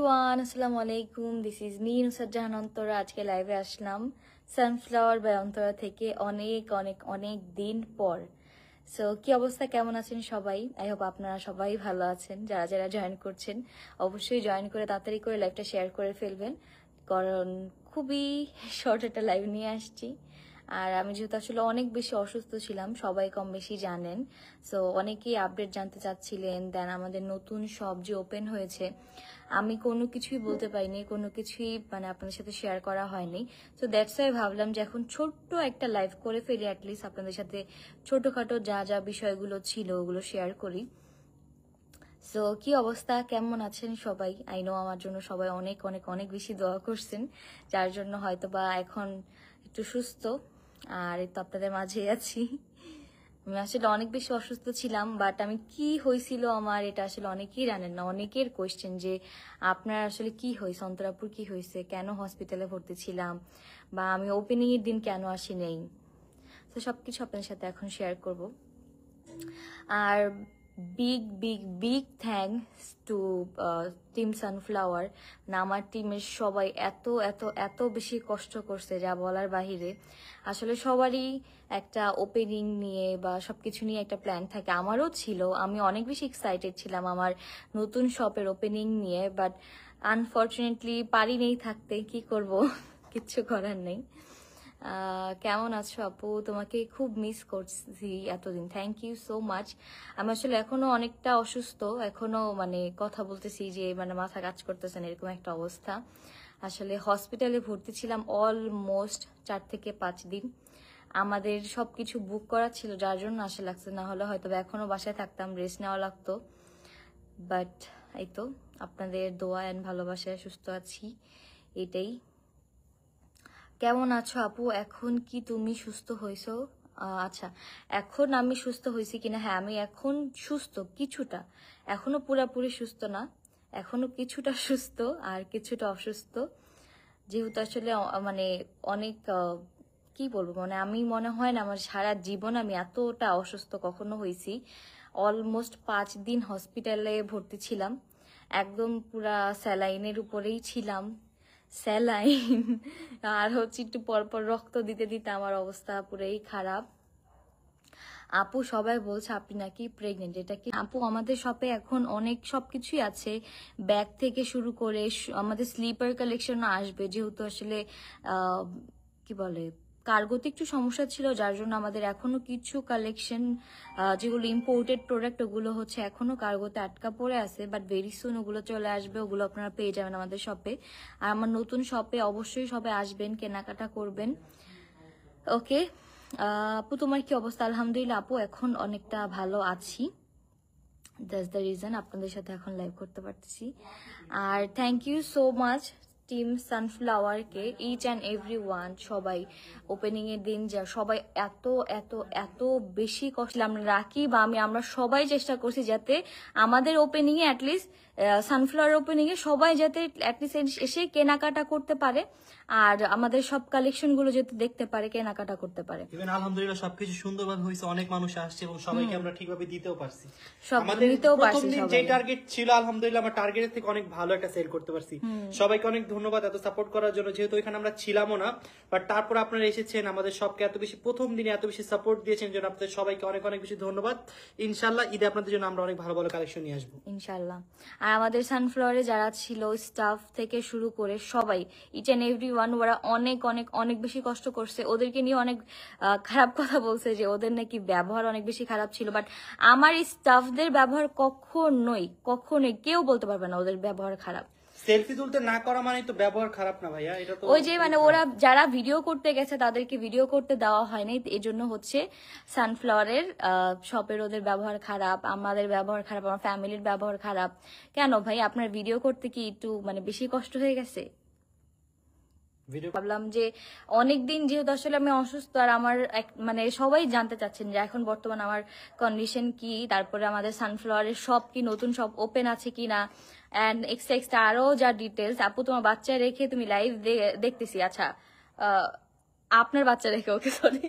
Everyone, আসসালামু আলাইকুম। This is me Nusrat Jahan Antara. আজকে লাইভে আসলাম সানফ্লাওয়ার বাই অন্তরা থেকে অনেক অনেক অনেক দিন পর। সো কি অবস্থা, কেমন আছেন সবাই? আই হোপ আপনারা সবাই ভালো আছেন। যারা যারা জয়েন করছেন অবশ্যই জয়েন করে তাড়াতাড়ি করে লাইভটা শেয়ার করে ফেলবেন, কারণ খুবই শর্ট একটা লাইভ নিয়ে আসছি। আর আমি যেহেতু আসলে অনেক বেশি অসুস্থ ছিলাম, সবাই কম বেশি জানেন। সো অনেকেই আপডেট জানতে চাচ্ছিলেন। দেন আমাদের নতুন শপ যে ওপেন হয়েছে, আমি কোনো কিছুই বলতে পারিনি, কোনো কিছুই মানে আপনাদের সাথে শেয়ার করা হয়নি। সো দ্যাটস ওয়াই ভাবলাম যে এখন ছোট্ট একটা লাইভ করে ফেলি, অ্যাটলিস্ট আপনাদের সাথে ছোটখাটো যা যা বিষয়গুলো ছিল ওগুলো শেয়ার করি। সো কি অবস্থা, কেমন আছেন সবাই? আই নো আমার জন্য সবাই অনেক অনেক অনেক বেশি দোয়া করছেন, যার জন্য হয়তো বা এখন একটু সুস্থ। আর এই তো আপনাদের মাঝে আছি। আমি আসলে অনেক বেশি অসুস্থ ছিলাম, বাট আমি কি হয়েছিল আমার, এটা আসলে অনেকেই জানেন না। অনেকের কোয়েশ্চেন যে আপনার আসলে কি হয়েছে, অন্তরাপুর কি হয়েছে, কেন হসপিটালে ভর্তি ছিলাম, বা আমি ওপেনিং এর দিন কেন আসি নেই। তো সবকিছু আপনাদের সাথে এখন শেয়ার করব। আর big big big thanks to team Sunflower. না, আমার টিমের সবাই এত এত এত বেশি কষ্ট করছে যা বলার বাহিরে। আসলে সবারই একটা ওপেনিং নিয়ে বা সবকিছু নিয়ে একটা প্ল্যান থাকে, আমারও ছিল। আমি অনেক বেশি এক্সাইটেড ছিলাম আমার নতুন শপের ওপেনিং নিয়ে, বাট আনফর্চুনেটলি পারি নেই থাকতে। কি করব, কিচ্ছু করার নেই। কেমন আছো আপু? তোমাকে খুব মিস করছি এতদিন। Thank you so much. আমি আসলে এখনো অনেকটা অসুস্থ, এখনো মানে কথা বলতেছি যে মানে মাথা কাজ করতেছে না, এরকম একটা অবস্থা। আসলে হসপিটালে ভর্তি ছিলাম অলমোস্ট 4 থেকে 5 দিন। আমাদের সবকিছু বুক করা ছিল, যার জন্য আসা লাগছে, না হলে হয়তো এখনো বাসায় থাকতাম, রেস্ট নেওয়া লাগতো। বাট এই তো আপনাদের দোয়া এন্ড ভালোবাসায় সুস্থ আছি, এটাই। কেমন আছো আপু? এখন কি তুমি সুস্থ হয়েছো? আচ্ছা, এখন আমি সুস্থ হয়েছি কিনা? হ্যাঁ, আমি এখন সুস্থ কিছুটা, এখনো পুরাপুরি সুস্থ না, এখনো কিছুটা সুস্থ আর কিছুটা অসুস্থ। যেহেতু আসলে মানে অনেক কি বলবো, মানে আমি মনে হয় না আমার সারা জীবন আমি এতটা অসুস্থ কখনো হয়েছি। অলমোস্ট 5 দিন হসপিটালে ভর্তি ছিলাম, একদম পুরা স্যালাইনের উপরেই ছিলাম। স্যালাইন আর হচ্ছে একটু পরপর রক্ত দিতে দিতে আমার অবস্থা পুরাই খারাপ। আপু সবাই বলছে আপনি নাকি প্রেগনেন্ট, এটা কি আপু? আমাদের শপে এখন অনেক সবকিছুই আছে, ব্যাগ থেকে শুরু করে আমাদের স্লিপার কালেকশনও আসবে। যেহেতু আসলে কি বলে, কার্গোতে একটু সমস্যা ছিল, যার জন্য আমাদের এখনো কিছু কালেকশন যেগুলো ইম্পোর্টেড প্রোডাক্ট ওগুলো হচ্ছে এখনো কার্গোতে আটকা পড়ে আছে, বাট ভেরি সুন ওগুলো চলে আসবে, ওগুলো আপনারা পেয়ে যাবেন আমাদের শপে। আর আমার নতুন শপে অবশ্যই সবাই আসবেন, কেনাকাটা করবেন। ওকে আপু, তোমার কি অবস্থা? আলহামদুলিল্লাহ আপু, এখন অনেকটা ভালো আছি। দ্যাটস দ্য রিজন আপনাদের সাথে এখন লাইভ করতে পারতেছি। আর thank you so much team সানফ্লাওয়ারকে, ইচ অ্যান্ড এভরি ওয়ান। সবাই ওপেনিং এর দিন যা সবাই এত এত এত বেশি কষ্ট আমরা রাখি, বা আমরা সবাই চেষ্টা করছি যাতে আমাদের ওপেনিং এ অ্যাটলিস্ট সানফ্লাওয়ার ওপেনিং এ সবাই যাতে অ্যাটলিস্ট এসে কেনাকাটা করতে পারে, আর আমাদের সব কালেকশন গুলো যাতে দেখতে পারে, কেনাকাটা করতে পারে। ইভেন আলহামদুলিল্লাহ সবকিছু সুন্দরভাবে হয়েছে, অনেক মানুষ আসছে এবং সবাইকে আমরা ঠিকভাবে দিতেও পারছি। সব আমাদের নিতেও প্রথম পারছি দিন সবাই। যে টার্গেট ছিল আলহামদুলিল্লাহ আমরা টার্গেটের থেকে অনেক ভালো একটা সেল করতে পারছি। সবাইকে অনেক ধন্যবাদ এত সাপোর্ট করার জন্য, যেহেতু এখানে আমরা ছিলামও না, বাট তারপর আপনারা এসেছেন আমাদের সবকে এত বেশি প্রথম দিনে এত বেশি সাপোর্ট দিয়েছেন, জন্য আপনাদের সবাইকে অনেক অনেক বেশি ধন্যবাদ। ইনশাআল্লাহ ঈদে আপনাদের জন্য আমরা অনেক ভালো ভালো কালেকশন নিয়ে আসবো ইনশাল্লাহ। আর আমাদের সানফ্লাওয়ারে যারা ছিল, স্টাফ থেকে শুরু করে সবাই, ইচ অ্যান্ড এভরি ওয়ান, ওরা অনেক অনেক অনেক বেশি কষ্ট করছে। ওদেরকে নিয়ে অনেক খারাপ কথা বলছে যে ওদের নাকি ব্যবহার অনেক বেশি খারাপ ছিল, বাট আমার এই স্টাফদের ব্যবহার কখনোই কেউ বলতে পারবে না ওদের ব্যবহার খারাপ। সেলফি তুলতে না করা মানে তো ব্যবহার খারাপ না ভাইয়া, এটা তো ওই যে মানে ওরা যারা ভিডিও করতে গেছে তাদেরকে ভিডিও করতে দেওয়া হয়নি, এই জন্য হচ্ছে সানফ্লাওয়ারের শপের ওদের ব্যবহার খারাপ, আমাদের ব্যবহার খারাপ, আমার ফ্যামিলির ব্যবহার খারাপ। কেন ভাই, আপনার ভিডিও করতে কি একটু মানে বেশি কষ্ট হয়ে গেছে? ভাবলাম যে অনেকদিন যেহেতু আসলে আমি অসুস্থ, আর আমার মানে সবাই জানতে চাচ্ছেন যে এখন বর্তমান আমার কন্ডিশন কি, তারপরে আমাদের সানফ্লাওয়ারের সব কি নতুন সব ওপেন আছে কিনা, অ্যান্ড এক্সট্রা আরো যা ডিটেলস। আপু তোমার বাচ্চা রেখে তুমি লাইভ দেখতেছি, আচ্ছা আপনার বাচ্চা রেখে, ওকে সরি।